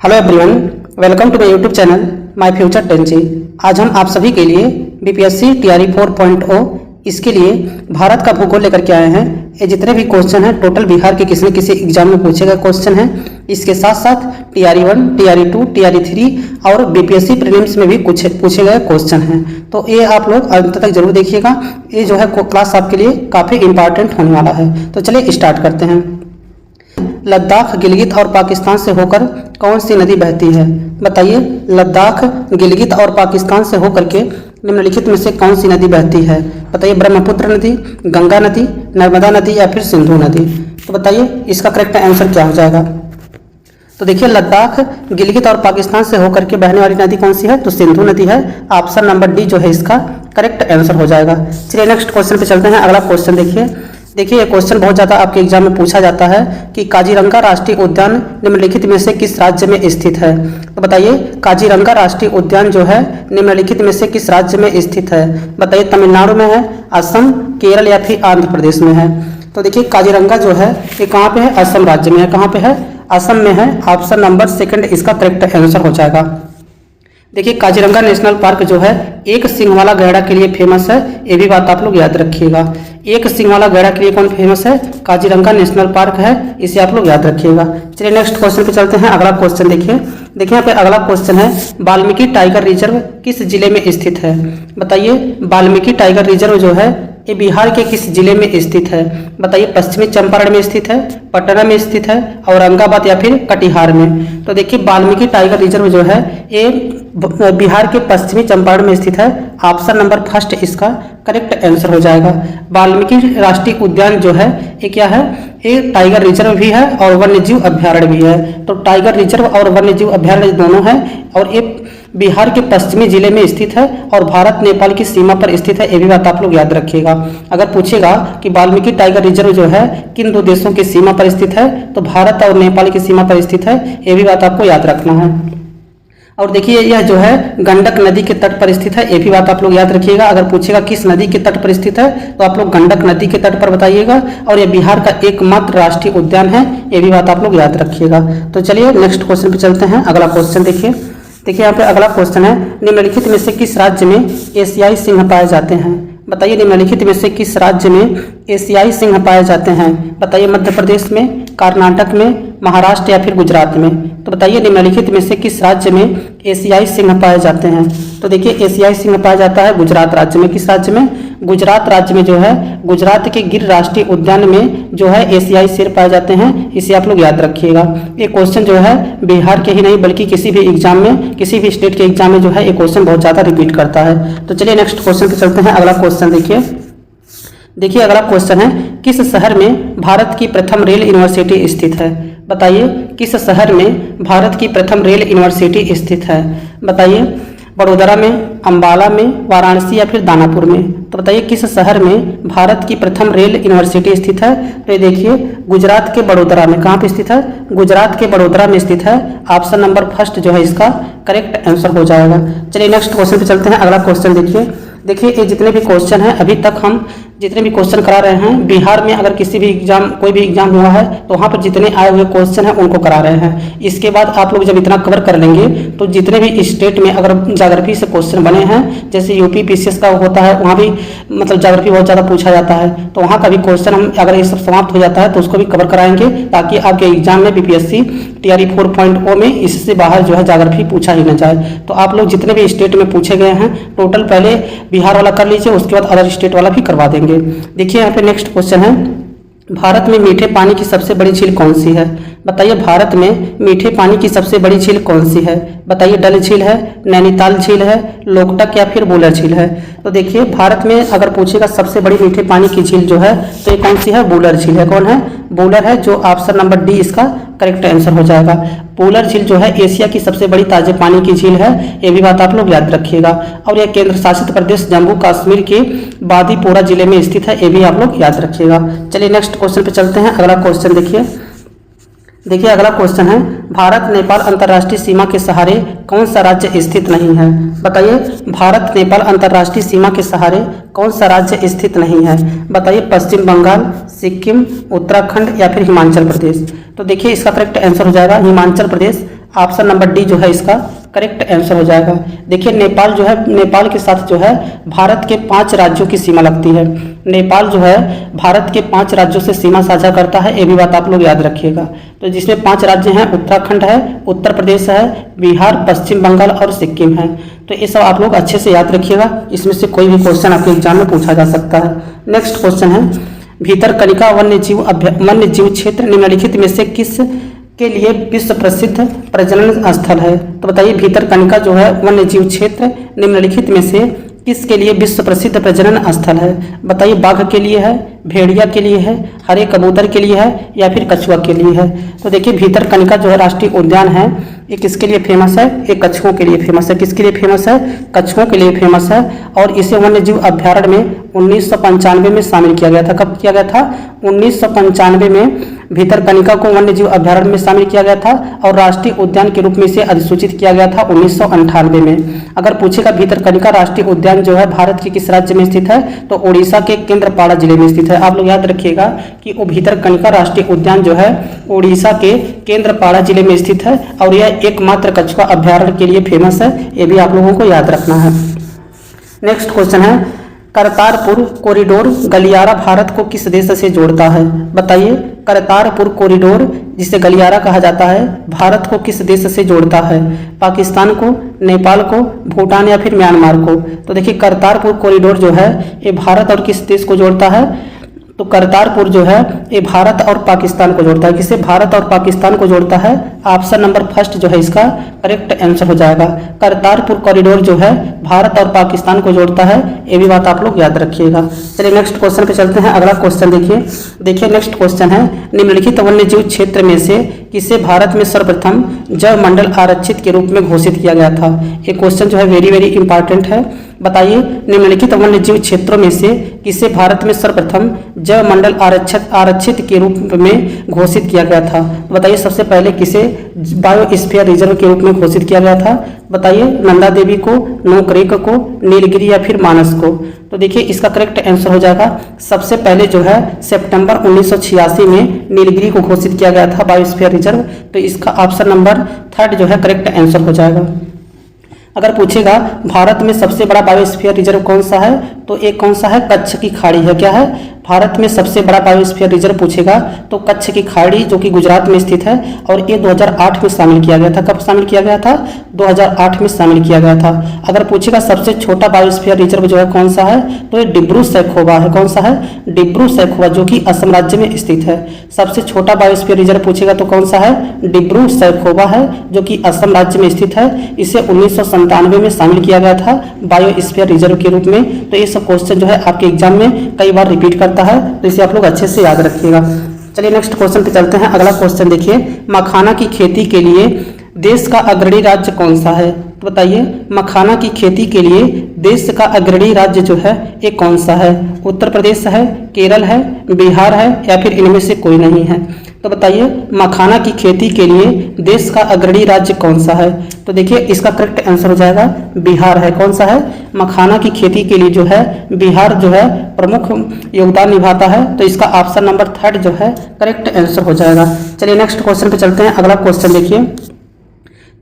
Hello everyone, welcome to my YouTube channel my future टेंजी। आज हम आप सभी के लिए बीपीएससी टीआरई 4.0 इसके लिए भारत का भूगोल लेकर के आए हैं। ये जितने भी क्वेश्चन हैं टोटल बिहार के किसी न किसी एग्जाम में पूछे गए क्वेश्चन हैं। इसके साथ साथ टीआरई 1, टीआरई 2, टीआरई 3 और बीपीएससी प्रीलिम्स में भी कुछ पूछे गए क्वेश्चन हैं। तो ये आप लोग अंत तक जरूर देखिएगा। ये जो है क्लास आपके लिए काफ़ी इंपॉर्टेंट होने वाला है। तो चलिए स्टार्ट करते हैं। लद्दाख गिलगित और पाकिस्तान से होकर कौन सी नदी बहती है? बताइए, लद्दाख गिलगित और पाकिस्तान से होकर के निम्नलिखित में से कौन सी नदी बहती है? बताइए, ब्रह्मपुत्र नदी, गंगा नदी, नर्मदा नदी या फिर सिंधु नदी? तो बताइए इसका करेक्ट आंसर क्या हो जाएगा। तो देखिए, लद्दाख गिलगित और पाकिस्तान से होकर के बहने वाली नदी कौन सी है? तो सिंधु नदी है। ऑप्शन नंबर डी जो है इसका करेक्ट आंसर हो जाएगा। चलिए नेक्स्ट क्वेश्चन पे चलते हैं। अगला क्वेश्चन देखिए ये क्वेश्चन बहुत ज़्यादा आपके एग्जाम में पूछा जाता है कि काजीरंगा राष्ट्रीय उद्यान निम्नलिखित में से किस राज्य में स्थित है? तो बताइए, काजीरंगा राष्ट्रीय उद्यान जो है निम्नलिखित में से किस राज्य में स्थित है? बताइए, तमिलनाडु में है, असम, केरल या फिर आंध्र प्रदेश में है? तो देखिए, काजीरंगा जो है ये कहाँ पे है? असम राज्य में है। कहाँ पे है? असम में है। ऑप्शन नंबर सेकंड इसका करेक्ट आंसर हो जाएगा। देखिए, काजीरंगा नेशनल पार्क जो है एक सींग वाला गैंडा के लिए फेमस है। ये भी बात आप लोग याद रखिएगा। एक सींग वाला गैंडा के लिए कौन फेमस है? काजीरंगा नेशनल पार्क है। इसे आप लोग याद रखिएगा। चलिए नेक्स्ट क्वेश्चन पे चलते हैं। अगला क्वेश्चन देखिए यहाँ पे अगला क्वेश्चन है, वाल्मीकि टाइगर रिजर्व किस जिले में स्थित है? बताइए, वाल्मीकि टाइगर रिजर्व जो है ये बिहार के किस जिले में स्थित है? बताइए, पश्चिमी चंपारण में स्थित है, पटना में स्थित है, औरंगाबाद या फिर कटिहार में? तो देखिए, वाल्मीकि टाइगर रिजर्व जो है ये बिहार के पश्चिमी चंपारण में स्थित है। ऑप्शन नंबर फर्स्ट इसका करेक्ट आंसर हो जाएगा। वाल्मीकि राष्ट्रीय उद्यान जो है ये क्या है? ये टाइगर रिजर्व भी है और वन्यजीव अभ्यारण्य भी है। तो टाइगर रिजर्व और वन्यजीव अभ्यारण्य दोनों है और ये बिहार के पश्चिमी जिले में स्थित है और भारत नेपाल की सीमा पर स्थित है। ये भी बात आप लोग याद रखिएगा। अगर पूछेगा कि वाल्मीकि टाइगर रिजर्व जो है किन दो देशों की सीमा पर स्थित है, तो भारत और नेपाल की सीमा पर स्थित है। ये भी बात आपको याद रखना है। और देखिए, यह जो है गंडक नदी के तट पर स्थित है। ये भी बात आप लोग याद रखिएगा। अगर पूछेगा किस नदी के तट पर स्थित है, तो आप लोग गंडक नदी के तट पर बताइएगा। और यह बिहार का एकमात्र राष्ट्रीय उद्यान है। ये भी बात आप लोग याद रखिएगा। तो चलिए नेक्स्ट क्वेश्चन पे चलते हैं। अगला क्वेश्चन देखिए यहाँ पे अगला क्वेश्चन है, निम्नलिखित में से किस राज्य में एशियाई सिंह पाए जाते हैं? बताइए, निम्नलिखित में से किस राज्य में एशियाई सिंह पाए जाते हैं? बताइए, मध्य प्रदेश में, कर्नाटक में, महाराष्ट्र या फिर गुजरात में? तो बताइए, निम्नलिखित में से किस राज्य में एशियाई सिंह पाए जाते हैं? तो देखिए, एशियाई सिंह पाया जाता है गुजरात राज्य में। किस राज्य में? गुजरात राज्य में जो है गुजरात के गिर राष्ट्रीय उद्यान में जो है एशियाई शेर पाए जाते हैं। इसे आप लोग याद रखिएगा। ये क्वेश्चन जो है बिहार के ही नहीं बल्कि किसी भी एग्जाम में, किसी भी स्टेट के एग्जाम में जो है ये क्वेश्चन बहुत ज़्यादा रिपीट करता है। तो चलिए नेक्स्ट क्वेश्चन पे चलते हैं। अगला क्वेश्चन देखिए अगला क्वेश्चन है, किस शहर में भारत की प्रथम रेल यूनिवर्सिटी स्थित है? बताइए, किस शहर में भारत की प्रथम रेल यूनिवर्सिटी स्थित है? बताइए, बड़ोदरा में, अंबाला में, वाराणसी या फिर दानापुर में? तो बताइए, किस शहर में भारत की प्रथम रेल यूनिवर्सिटी स्थित है? तो ये देखिए, गुजरात के बड़ोदरा में। कहाँ पे स्थित है? गुजरात के बड़ोदरा में स्थित है। ऑप्शन नंबर फर्स्ट जो है इसका करेक्ट आंसर हो जाएगा। चलिए नेक्स्ट क्वेश्चन पे चलते हैं। अगला क्वेश्चन देखिए ये जितने भी क्वेश्चन हैं अभी तक हम जितने भी क्वेश्चन करा रहे हैं, बिहार में अगर किसी भी एग्जाम कोई भी एग्जाम हुआ है तो वहाँ पर जितने आए हुए क्वेश्चन हैं उनको करा रहे हैं। इसके बाद आप लोग जब इतना कवर कर लेंगे तो जितने भी स्टेट में अगर ज्योग्राफी से क्वेश्चन बने हैं, जैसे यूपी पीसीएस का होता है, वहाँ भी मतलब ज्योग्राफी बहुत ज़्यादा पूछा जाता है, तो वहाँ का भी क्वेश्चन हम अगर ये सब समाप्त हो जाता है तो उसको भी कवर कराएंगे, ताकि आपके एग्जाम में बीपीएससी टीआरई 4.0 में इससे बाहर जो है ज्योग्राफी पूछा ही न जाए। तो आप लोग जितने भी स्टेट में पूछे गए हैं टोटल पहले बिहार वाला कर लीजिए, उसके बाद अदर स्टेट वाला भी करवा देंगे। देखिए यहाँ पे नेक्स्ट क्वेश्चन है, भारत में मीठे पानी की सबसे बड़ी झील कौन सी है? बताइए, भारत में मीठे पानी की सबसे बड़ी झील कौन सी है? बताइए, डल झील है, नैनीताल झील है, लोकटक या फिर वुलर झील है? तो देखिए, भारत में अगर पूछेगा सबसे बड़ी मीठे पानी की झील जो है तो ये कौन सी है? वुलर झील है। कौन है? वुलर है, जो ऑप्शन नंबर डी इसका करेक्ट आंसर हो जाएगा। वुलर झील जो है एशिया की सबसे बड़ी ताजे पानी की झील है। ये भी बात आप लोग याद रखिएगा। और यह केंद्र शासित प्रदेश जम्मू कश्मीर के बांदीपोरा जिले में स्थित है। ये भी आप लोग याद रखिएगा। चलिए नेक्स्ट क्वेश्चन पे चलते हैं। अगला क्वेश्चन देखिए अगला क्वेश्चन है, भारत नेपाल अंतर्राष्ट्रीय सीमा के सहारे कौन सा राज्य स्थित नहीं है? बताइए, भारत नेपाल अंतर्राष्ट्रीय सीमा के सहारे कौन सा राज्य स्थित नहीं है? बताइए, पश्चिम बंगाल, सिक्किम, उत्तराखंड या फिर हिमाचल प्रदेश? तो देखिए इसका करेक्ट आंसर हो जाएगा Himachal Pradesh. Option number D जो है इसका करेक्ट आंसर हो जाएगा। देखिए नेपाल जो है, नेपाल के साथ जो है भारत के 5 राज्यों की सीमा लगती है। नेपाल जो है भारत के 5 राज्यों से सीमा साझा करता है, ये भी बात आप लोग याद रखिएगा। तो जिसमें 5 राज्य हैं, उत्तराखंड है, उत्तर प्रदेश है, बिहार, पश्चिम बंगाल और सिक्किम है। तो ये सब आप लोग अच्छे से याद रखिएगा, इसमें से कोई भी क्वेश्चन आपके एग्जाम में पूछा जा सकता है। नेक्स्ट क्वेश्चन है, भीतरकनिका वन्यजीव क्षेत्र निम्नलिखित में से किस के लिए विश्व प्रसिद्ध प्रजनन स्थल है? तो बताइए भीतरकनिका जो है वन्यजीव क्षेत्र निम्नलिखित में से किसके लिए विश्व प्रसिद्ध प्रजनन स्थल है? बताइए बाघ के लिए है, भेड़िया के लिए है, हरे कबूतर के लिए है या फिर कछुआ के लिए है? तो देखिए भीतरकनिका जो है राष्ट्रीय उद्यान है, ये किसके लिए फेमस है? ये कछुओं के लिए फेमस है। किसके लिए फेमस है? कछुओं के लिए फेमस है। और इसे वन्यजीव अभ्यारण्य में 1995 में शामिल किया गया था। कब किया गया था? 1995 में भीतरकनिका को वन्यजीव अभ्यारण्य में शामिल किया गया था और राष्ट्रीय उद्यान के रूप में इसे अधिसूचित किया गया था 1998 में। अगर पूछेगा भीतरकनिका राष्ट्रीय उद्यान जो है भारत के किस राज्य में स्थित है, तो ओडिशा के केंद्रपाड़ा जिले में स्थित है। आप लोग याद रखिएगा कि वो भीतरकनिका राष्ट्रीय उद्यान जो है ओडिशा के केंद्रपाड़ा जिले में स्थित है और यह एकमात्र कछुआ अभ्यारण्य के लिए फेमस है, ये भी आप लोगों को याद रखना है। नेक्स्ट क्वेश्चन है, करतारपुर कॉरिडोर गलियारा भारत को किस देश से जोड़ता है? बताइए करतारपुर कॉरिडोर जिसे गलियारा कहा जाता है भारत को किस देश से जोड़ता है? पाकिस्तान को, नेपाल को, भूटान या फिर म्यांमार को? तो देखिए करतारपुर कॉरिडोर जो है ये भारत और किस देश को जोड़ता है? तो करतारपुर जो है ये भारत और पाकिस्तान को जोड़ता है। किसे? भारत और पाकिस्तान को जोड़ता है। ऑप्शन नंबर फर्स्ट जो है इसका करेक्ट आंसर हो जाएगा। करतारपुर कॉरिडोर जो है भारत और पाकिस्तान को जोड़ता है, ये भी बात आप लोग याद रखिएगा। चलिए नेक्स्ट क्वेश्चन पे चलते हैं। अगला क्वेश्चन देखिए नेक्स्ट क्वेश्चन है, निम्नलिखित वन्यजीव क्षेत्र में से किसे भारत में सर्वप्रथम जैव मंडल आरक्षित के रूप में घोषित किया गया था? ये क्वेश्चन जो है वेरी इंपॉर्टेंट है। बताइए निम्नलिखित वन्यजीव क्षेत्रों में से किसे भारत में सर्वप्रथम जैव मंडल आरक्षित के रूप में घोषित किया गया था? बताइए सबसे पहले किसे बायोस्फीयर रिजर्व के रूप में घोषित किया गया था? बताइए नंदा देवी को, नोकरेक को, नीलगिरी या फिर मानस को? तो देखिए इसका करेक्ट आंसर हो जाएगा सबसे पहले जो है सितंबर 1986 में नीलगिरी को घोषित किया गया था बायोस्फीयर रिजर्व। तो इसका ऑप्शन नंबर थर्ड जो है करेक्ट आंसर हो जाएगा। अगर पूछेगा भारत में सबसे बड़ा बायोस्फीयर रिजर्व कौन सा है, तो एक कौन सा है? कच्छ की खाड़ी है। क्या है? भारत में सबसे बड़ा बायोस्फीयर रिजर्व पूछेगा तो कच्छ की खाड़ी जो कि गुजरात में स्थित है और ये 2008 में शामिल किया गया था। कब शामिल किया गया था? 2008 में शामिल किया गया था। अगर पूछेगा सबसे छोटा बायोस्फीयर रिजर्व जो है कौन सा है, तो ये डिब्रू सैखोवा है। कौन सा है? डिब्रू सैखोवा जो कि असम राज्य में स्थित है। सबसे छोटा बायोस्फीयर रिजर्व पूछेगा तो कौन सा है? डिब्रू सैखोवा है जो कि असम राज्य में स्थित है। इसे 1997 में शामिल किया गया था बायोस्फीयर रिजर्व के रूप में। तो ये सब क्वेश्चन जो है आपके एग्जाम में कई बार रिपीट करता है, तो इसे आप लोग अच्छे से याद रखिएगा। चलिए नेक्स्ट क्वेश्चन पे चलते हैं। अगला क्वेश्चन देखिए, मखाना की खेती के लिए देश का अग्रणी राज्य कौन सा है? तो बताइए मखाना की खेती के लिए देश का अग्रणी राज्य जो है ये कौन सा है? उत्तर प्रदेश है, केरल है, बिहार है या फिर इनमें से कोई नहीं है? तो बताइए मखाना की खेती के लिए देश का अग्रणी राज्य कौन सा है? तो देखिए इसका करेक्ट आंसर हो जाएगा बिहार है। कौन सा है? मखाना की खेती के लिए जो है बिहार जो है प्रमुख योगदान निभाता है। तो इसका ऑप्शन नंबर थर्ड जो है करेक्ट आंसर हो जाएगा। चलिए नेक्स्ट क्वेश्चन पे चलते हैं। अगला क्वेश्चन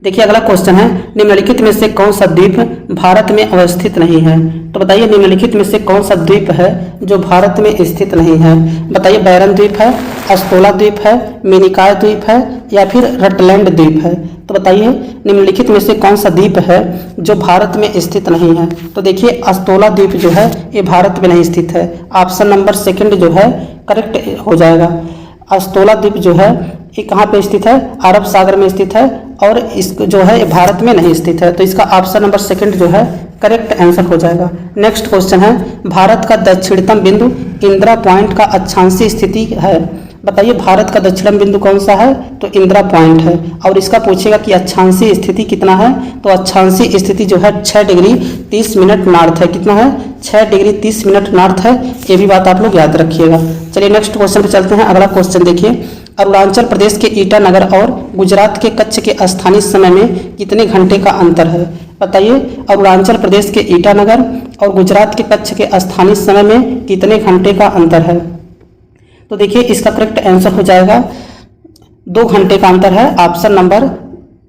देखिए अगला क्वेश्चन है, निम्नलिखित में से कौन सा द्वीप भारत में अवस्थित नहीं है? तो बताइए निम्नलिखित में से कौन सा द्वीप है जो भारत में स्थित नहीं है? बताइए बैरन द्वीप है, अस्तोला द्वीप है, मिनिकॉय द्वीप है या फिर रटलैंड द्वीप है? तो बताइए निम्नलिखित में से कौन सा द्वीप है जो भारत में स्थित नहीं है? तो देखिए अस्तोला द्वीप जो है ये भारत में नहीं स्थित है। ऑप्शन नंबर सेकंड जो है करेक्ट हो जाएगा। अस्तोला द्वीप जो है ये कहाँ पे स्थित है? अरब सागर में स्थित है और इस जो है ये भारत में नहीं स्थित है। तो इसका ऑप्शन नंबर सेकंड जो है करेक्ट आंसर हो जाएगा। नेक्स्ट क्वेश्चन है, भारत का दक्षिणतम बिंदु इंदिरा पॉइंट का अक्षांशीय स्थिति है। बताइए भारत का दक्षिणतम बिंदु कौन सा है? तो इंदिरा पॉइंट है। और इसका पूछेगा कि अक्षांशीय स्थिति कितना है, तो अक्षांशीय स्थिति जो है 6 डिग्री 30 मिनट नॉर्थ है। कितना है? 6 डिग्री 30 मिनट नॉर्थ है। ये भी बात आप लोग याद रखिएगा। चलिए नेक्स्ट क्वेश्चन पे चलते हैं। अगला क्वेश्चन देखिए, अरुणाचल प्रदेश के ईटानगर और गुजरात के कच्छ के स्थानीय समय में कितने घंटे का अंतर है? बताइए अरुणाचल प्रदेश के ईटानगर और गुजरात के कच्छ के स्थानीय समय में कितने घंटे का अंतर है? तो देखिए इसका करेक्ट आंसर हो जाएगा 2 घंटे का अंतर है। ऑप्शन नंबर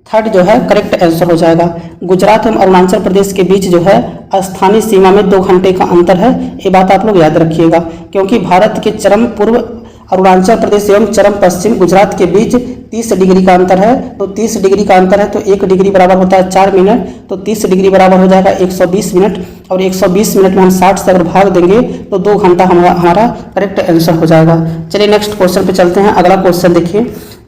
थर्ड जो है करेक्ट आंसर हो जाएगा। गुजरात एवं अरुणाचल प्रदेश के बीच जो है स्थानीय सीमा में 2 घंटे का अंतर है। ये बात आप लोग याद रखिएगा, क्योंकि भारत के चरम पूर्व अरुणाचल प्रदेश एवं चरम पश्चिम गुजरात के बीच 30 डिग्री का अंतर है। तो 30 डिग्री का अंतर है तो 1 डिग्री बराबर होता है 4 मिनट, तो 30 डिग्री बराबर हो जाएगा 120 मिनट, और 120 मिनट में हम 60 से अगर भाग देंगे तो 2 घंटा हमारा करेक्ट आंसर हो जाएगा। चलिए नेक्स्ट क्वेश्चन पे चलते हैं। अगला क्वेश्चन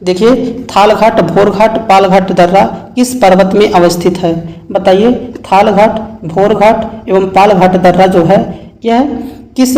देखिए थालघाट, भोरघाट, पालघाट दर्रा किस पर्वत में अवस्थित है? बताइए थालघाट, भोरघाट एवं पालघाट दर्रा जो है यह किस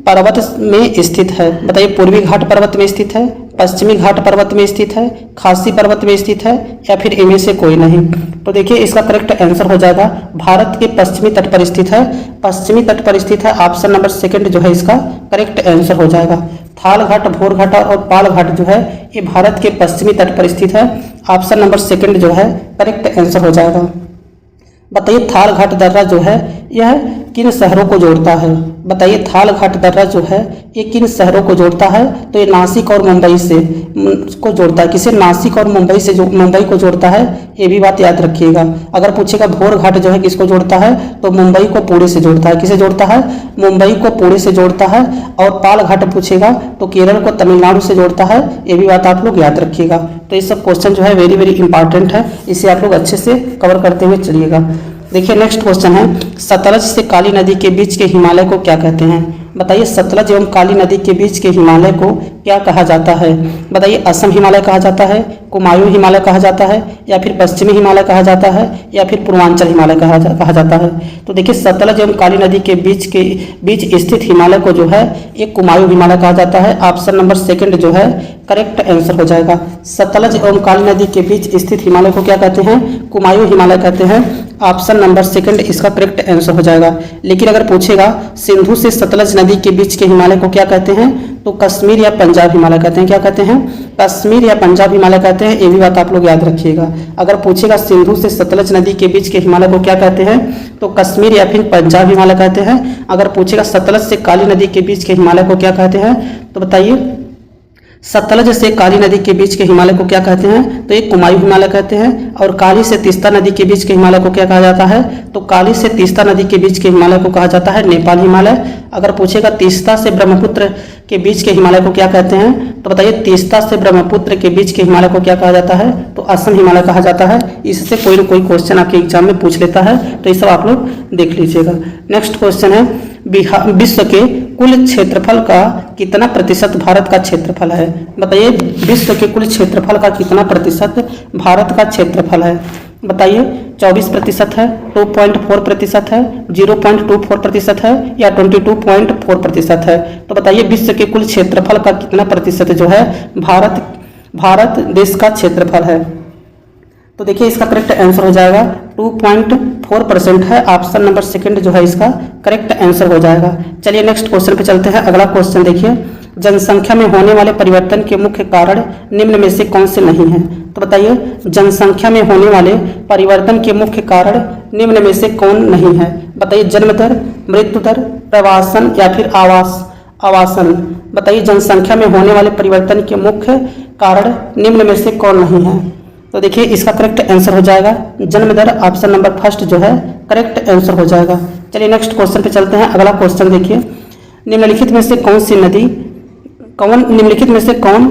पर्वत में स्थित है? बताइए पूर्वी घाट पर्वत में स्थित है, पश्चिमी घाट पर्वत में स्थित है, खासी पर्वत में स्थित है, या फिर इनमें से कोई नहीं। तो देखिए इसका करेक्ट आंसर हो जाएगा भारत के पश्चिमी तट पर स्थित है। पश्चिमी तट पर स्थित है, ऑप्शन नंबर सेकंड जो है इसका करेक्ट आंसर हो जाएगा। थालघाट, भोरघाट और पालघाट जो है ये भारत के पश्चिमी तट पर स्थित है। ऑप्शन नंबर सेकंड जो है करेक्ट आंसर हो जाएगा। बताइए थालघाट दर्रा जो है यह किन शहरों को जोड़ता है? बताइए थालघाट दर्रा जो है ये किन शहरों को जोड़ता है? तो ये नासिक और मुंबई से को जोड़ता है। किसे? नासिक और मुंबई से जो मुंबई को जोड़ता है, ये भी बात याद रखिएगा। अगर पूछेगा भोरघाट जो है किसको जोड़ता है, तो मुंबई को पुणे से जोड़ता है। किसे जोड़ता है? मुंबई को पुणे से जोड़ता है। और पालघाट पूछेगा तो केरल को तमिलनाडु से जोड़ता है। ये भी बात आप लोग याद रखिएगा। तो ये सब क्वेश्चन जो है वेरी वेरी इंपॉर्टेंट है, इसे आप लोग अच्छे से कवर करते हुए चलिएगा। देखिए नेक्स्ट क्वेश्चन है, सतलज से काली नदी के बीच के हिमालय को क्या कहते हैं? बताइए सतलज एवं काली नदी के बीच के हिमालय को क्या कहा जाता है? बताइए असम हिमालय कहा जाता है, कुमायूं हिमालय कहा जाता है, या फिर पश्चिमी हिमालय कहा जाता है, या फिर पूर्वांचल हिमालय कहा जाता है। तो देखिए सतलज एवं काली नदी के बीच स्थित हिमालय को जो है एक कुमायूं हिमालय कहा जाता है। ऑप्शन नंबर सेकंड जो है करेक्ट आंसर हो जाएगा। सतलज एवं काली नदी के बीच स्थित हिमालय को क्या कहते हैं? कुमायूं हिमालय कहते हैं। ऑप्शन नंबर सेकंड इसका करेक्ट आंसर हो जाएगा। लेकिन अगर पूछेगा सिंधु से सतलज नदी के बीच के हिमालय को क्या कहते हैं, तो कश्मीर या पंजाब हिमालय कहते हैं। क्या कहते हैं? कश्मीर या पंजाब हिमालय कहते हैं। ये भी बात आप लोग याद रखिएगा। अगर पूछेगा सिंधु से सतलज नदी के बीच के हिमालय को क्या कहते हैं, तो कश्मीर या फिर पंजाब हिमालय कहते हैं। अगर पूछेगा सतलज से काली नदी के बीच के हिमालय को क्या कहते हैं, तो बताइए सतलज से काली नदी के बीच के हिमालय को क्या कहते हैं, तो एक कुमायूं हिमालय कहते हैं। और काली से तीस्ता नदी के बीच के हिमालय को क्या कहा जाता है, तो काली से तीस्ता नदी के बीच के हिमालय को कहा जाता है नेपाल हिमालय। अगर पूछेगा तीस्ता से ब्रह्मपुत्र के बीच के हिमालय को क्या कहते हैं, तो बताइए तीस्ता से ब्रह्मपुत्र के बीच के हिमालय को क्या कहा जाता है, तो असम हिमालय कहा जाता है। इससे कोई न कोई क्वेश्चन आपके एग्जाम में पूछ लेता है, तो ये सब आप लोग देख लीजिएगा। नेक्स्ट क्वेश्चन है, विश्व के कुल क्षेत्रफल का कितना प्रतिशत भारत का क्षेत्रफल है? बताइए विश्व के कुल क्षेत्रफल का कितना प्रतिशत भारत का क्षेत्रफल है? बताइए 24% है, 2.4% है, 0.24% है, या 22.4% है? तो बताइए विश्व के कुल क्षेत्रफल का कितना प्रतिशत जो है भारत देश का क्षेत्रफल है? तो देखिए इसका करेक्ट आंसर हो जाएगा 2.4% है। ऑप्शन नंबर सेकंड जो है इसका करेक्ट आंसर हो जाएगा। चलिए नेक्स्ट क्वेश्चन पे चलते हैं। अगला क्वेश्चन देखिए, जनसंख्या में होने वाले परिवर्तन के मुख्य कारण निम्न में से कौन से नहीं हैं? तो बताइए जनसंख्या में होने वाले परिवर्तन के मुख्य कारण निम्न में से कौन नहीं है? बताइए जन्म दर, मृत्यु दर, प्रवासन, या फिर आवासन। बताइए जनसंख्या में होने वाले परिवर्तन के मुख्य कारण निम्न में से कौन नहीं है? तो देखिए इसका करेक्ट आंसर हो जाएगा जन्म दर। ऑप्शन नंबर फर्स्ट जो है करेक्ट आंसर हो जाएगा। चलिए नेक्स्ट क्वेश्चन पे चलते हैं। अगला क्वेश्चन देखिए, निम्नलिखित में से कौन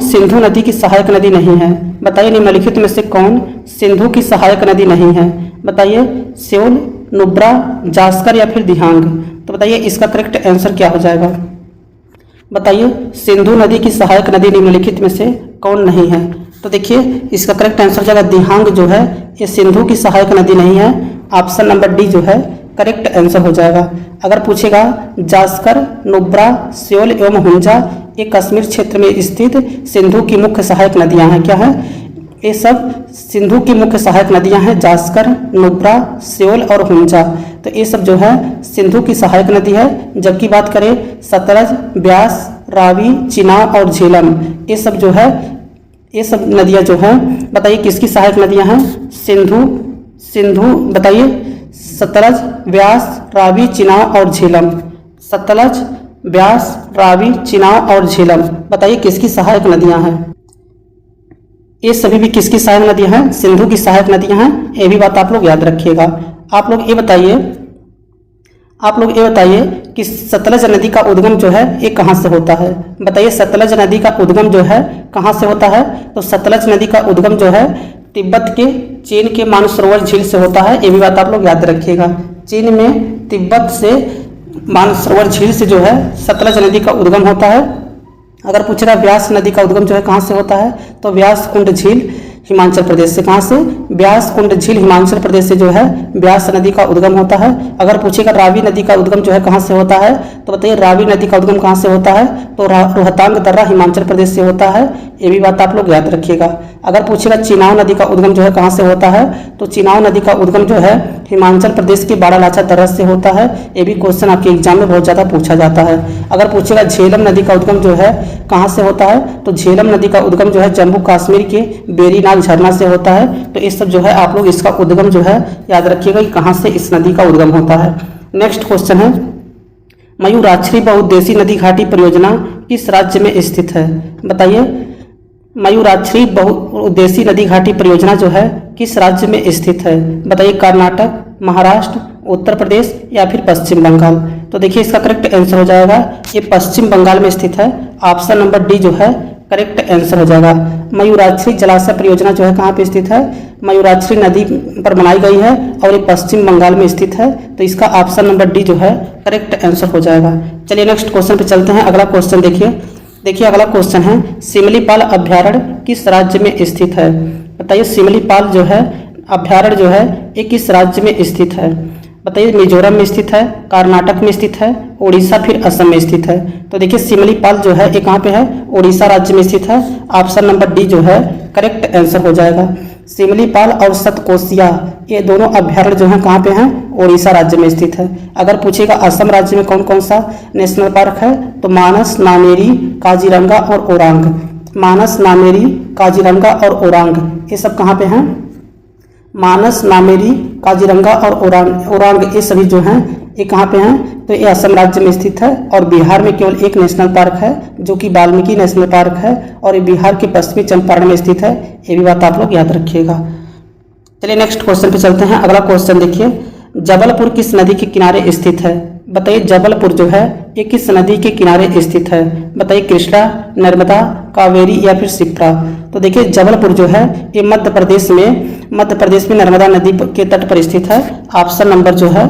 सिंधु नदी की सहायक नदी नहीं है? बताइए निम्नलिखित में से कौन सिंधु की सहायक नदी नहीं है? बताइए स्योल, नुब्रा, जास्कर, या फिर दिहांग। तो बताइए इसका करेक्ट आंसर क्या हो जाएगा? बताइए सिंधु नदी की सहायक नदी निम्नलिखित में से कौन नहीं है? तो देखिए इसका करेक्ट आंसर हो जाएगा दिहांग जो है ये सिंधु की सहायक नदी नहीं है। ऑप्शन नंबर डी जो है करेक्ट आंसर हो जाएगा। अगर पूछेगा जास्कर, नुब्रा, स्योल एवं हुंजा ये कश्मीर क्षेत्र में स्थित सिंधु की मुख्य सहायक नदियां हैं। क्या है? ये सब सिंधु की मुख्य सहायक नदियां हैं, जास्कर, नुब्रा, स्योल और हुंजा। तो ये सब जो है सिंधु की सहायक नदी है। जबकि बात करें सतलज, ब्यास, रावी, चिनाब और झेलम, ये सब जो है ये सब नदियां जो हैं बताइए किसकी सहायक नदियां हैं? सिंधु बताइए सतलज, व्यास, रावी, चिनाब और झेलम। सतलज, व्यास, रावी, चिनाब और झेलम बताइए किसकी सहायक नदियां हैं? ये सभी भी किसकी सहायक नदियां हैं? सिंधु की सहायक नदियां हैं। ये भी बात आप लोग याद रखिएगा। आप लोग ये बताइए कि सतलज नदी का उद्गम जो है ये कहाँ से होता है? बताइए सतलज नदी का उद्गम जो है कहाँ से होता है? तो सतलज नदी का उद्गम जो है तिब्बत के चीन के मानसरोवर झील से होता है। ये भी बात आप लोग याद रखिएगा। चीन में तिब्बत से मानसरोवर झील से जो है सतलज नदी का उद्गम होता है। अगर पूछेगा व्यास नदी का उद्गम जो है कहाँ से होता है? तो व्यास कुंड झील हिमाचल प्रदेश से। कहाँ से? व्यास कुंड झील हिमाचल प्रदेश से जो है व्यास नदी का उद्गम होता है। अगर पूछेगा रावी नदी का उद्गम जो है कहाँ से होता है? तो बताइए रावी नदी का उद्गम कहाँ से होता है? तो रोहतांग दर्रा हिमाचल प्रदेश से होता है। ये भी बात आप लोग याद रखिएगा। अगर पूछेगा चिनाव नदी का उद्गम जो है कहाँ से होता है? तो चिनाव नदी का उद्गम जो है हिमाचल प्रदेश के बारालाचा दर्रा से होता है। ये भी क्वेश्चन आपके एग्जाम में बहुत ज़्यादा पूछा जाता है। अगर पूछेगा झेलम नदी का उद्गम जो है कहाँ से होता है? तो झेलम नदी का उद्गम जो है जम्मू कश्मीर के बेरीनाग झरना से होता है। तो इस सब जो है आप लोग इसका उद्गम जो है याद रखिएगा कि कहाँ से इस नदी का उद्गम होता है। नेक्स्ट क्वेश्चन है मयूराक्षरी बहुउद्देशीय नदी घाटी परियोजना किस राज्य में स्थित है? बताइए मयूराक्षरी बहुउद्देशीय नदी घाटी परियोजना जो है किस राज्य में स्थित है? बताइए कर्नाटक, महाराष्ट्र, उत्तर प्रदेश या फिर पश्चिम बंगाल। तो देखिए इसका करेक्ट आंसर हो जाएगा ये पश्चिम बंगाल में स्थित है। ऑप्शन नंबर डी जो है करेक्ट आंसर हो जाएगा। मयूराक्षरी जलाशय परियोजना जो है कहाँ पे स्थित है? मयूराक्षरी नदी पर बनाई गई है और ये पश्चिम बंगाल में स्थित है। तो इसका ऑप्शन नंबर डी जो है करेक्ट आंसर हो जाएगा। चलिए नेक्स्ट क्वेश्चन पे चलते हैं। अगला क्वेश्चन देखिए अगला क्वेश्चन है सिमलीपाल अभ्यारण्य किस राज्य में स्थित है? बताइए सिमलीपाल जो है अभ्यारण्य जो है ये किस राज्य में स्थित है? बताइए मिजोरम में स्थित है, कर्नाटक में स्थित है, उड़ीसा फिर असम में स्थित है। तो देखिए सिमलीपाल जो है ये कहाँ पे है? उड़ीसा राज्य में स्थित है। ऑप्शन नंबर डी जो है करेक्ट आंसर हो जाएगा। सिमलीपाल और सतकोसिया ये दोनों अभ्यारण्य जो है कहाँ पे हैं? उड़ीसा राज्य में स्थित है। अगर पूछेगा असम राज्य में कौन कौन सा नेशनल पार्क है? तो मानस, नामेरी, काजीरंगा और ओरांग। मानस, नामेरी, काजीरंगा और ओरांग ये सब कहाँ पे हैं? मानस, नामेरी, काजीरंगा और ओरांग ये सभी जो हैं ये कहाँ पे हैं? तो ये असम राज्य में स्थित है। और बिहार में केवल एक नेशनल पार्क है जो कि वाल्मीकि नेशनल पार्क है और ये बिहार के पश्चिमी चंपारण में स्थित है। ये भी बात आप लोग याद रखिएगा। चलिए नेक्स्ट क्वेश्चन पे चलते हैं। अगला क्वेश्चन देखिए जबलपुर किस नदी के किनारे स्थित है? बताइए जबलपुर जो है ये किस नदी के किनारे स्थित है? बताइए कृष्णा, नर्मदा, कावेरी या फिर शिप्रा। तो देखिए जबलपुर जो है ये मध्य प्रदेश में नर्मदा नदी के तट पर स्थित है। ऑप्शन नंबर जो है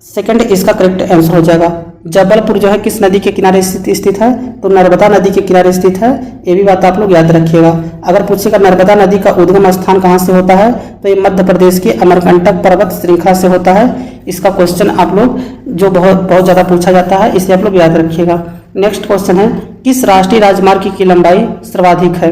सेकंड इसका करेक्ट आंसर हो जाएगा। जबलपुर जो है किस नदी के किनारे स्थित है? तो नर्मदा नदी के किनारे स्थित है। ये भी बात आप लोग याद रखिएगा। अगर पूछेगा नर्मदा नदी का उद्गम स्थान कहाँ से होता है? तो ये मध्य प्रदेश के अमरकंटक पर्वत श्रृंखला से होता है। इसका क्वेश्चन आप लोग जो बहुत ज़्यादा पूछा जाता है इसे आप लोग याद रखिएगा। नेक्स्ट क्वेश्चन है किस राष्ट्रीय राजमार्ग की लंबाई सर्वाधिक है?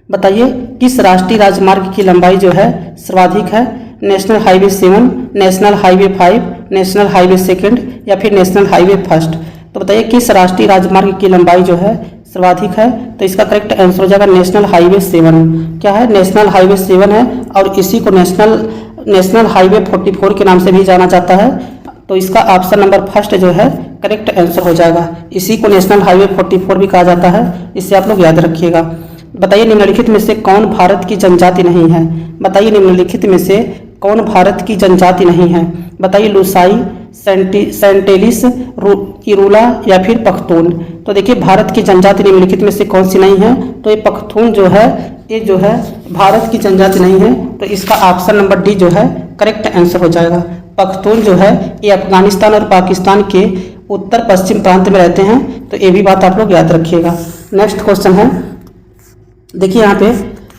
बताइए किस राष्ट्रीय राजमार्ग की लंबाई जो है सर्वाधिक है? National highway 7, national highway 5, national highway 2 या फिर नेशनल हाईवे 1। तो बताइए किस राष्ट्रीय राजमार्ग की लंबाई जो है सर्वाधिक है? तो इसका करेक्ट आंसर हो जाएगा नेशनल हाईवे 7। क्या है? नेशनल हाईवे 7 है और इसी को नेशनल हाईवे 44 के नाम से भी जाना जाता है। तो इसका ऑप्शन नंबर फर्स्ट जो है करेक्ट आंसर हो जाएगा। इसी को नेशनल हाईवे 44 भी कहा जाता है। इससे आप लोग याद रखिएगा। बताइए निम्नलिखित में से कौन भारत की जनजाति नहीं है? बताइए निम्नलिखित में से कौन भारत की जनजाति नहीं है? बताइए लुसाई, सेंटेलिस, किरूला या फिर पख्तून। तो देखिए भारत की जनजाति निम्नलिखित में से कौन सी नहीं है? तो ये पख्तून जो है ये जो है भारत की जनजाति नहीं है। तो इसका ऑप्शन नंबर डी जो है करेक्ट आंसर हो जाएगा। पख्तून जो है ये अफगानिस्तान और पाकिस्तान के उत्तर पश्चिम प्रांत में रहते हैं। तो ये भी बात आप लोग याद रखिएगा। नेक्स्ट क्वेश्चन है देखिए यहाँ पे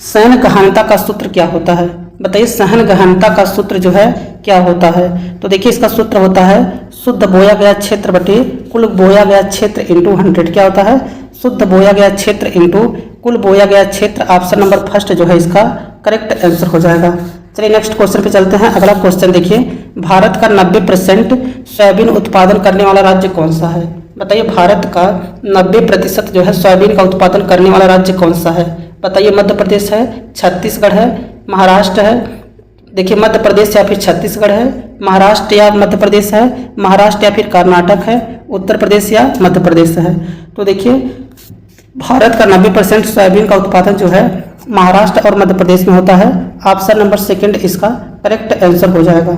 सहन गहनता का सूत्र क्या होता है? बताइए सहन गहनता का सूत्र जो है क्या होता है? तो देखिए इसका सूत्र होता है शुद्ध बोया गया क्षेत्र बटे कुल बोया गया क्षेत्र इंटू 100। क्या होता है? शुद्ध बोया गया क्षेत्र इंटू कुल बोया गया क्षेत्र। ऑप्शन नंबर फर्स्ट जो है इसका करेक्ट आंसर हो जाएगा। चलिए नेक्स्ट क्वेश्चन पे चलते हैं। अगला क्वेश्चन देखिए भारत का 90% सोयाबीन उत्पादन करने वाला राज्य कौन सा है? बताइए भारत का 90% जो है सोयाबीन का उत्पादन करने वाला राज्य कौन सा है? बताइए मध्य प्रदेश है, छत्तीसगढ़ है, महाराष्ट्र है। देखिए मध्य प्रदेश या फिर छत्तीसगढ़ है, महाराष्ट्र या मध्य प्रदेश है, महाराष्ट्र या फिर कर्नाटक है, उत्तर प्रदेश या मध्य प्रदेश है। तो देखिए भारत का 90% सोयाबीन का उत्पादन जो है महाराष्ट्र और मध्य प्रदेश में होता है। ऑप्शन नंबर सेकंड इसका करेक्ट आंसर हो जाएगा।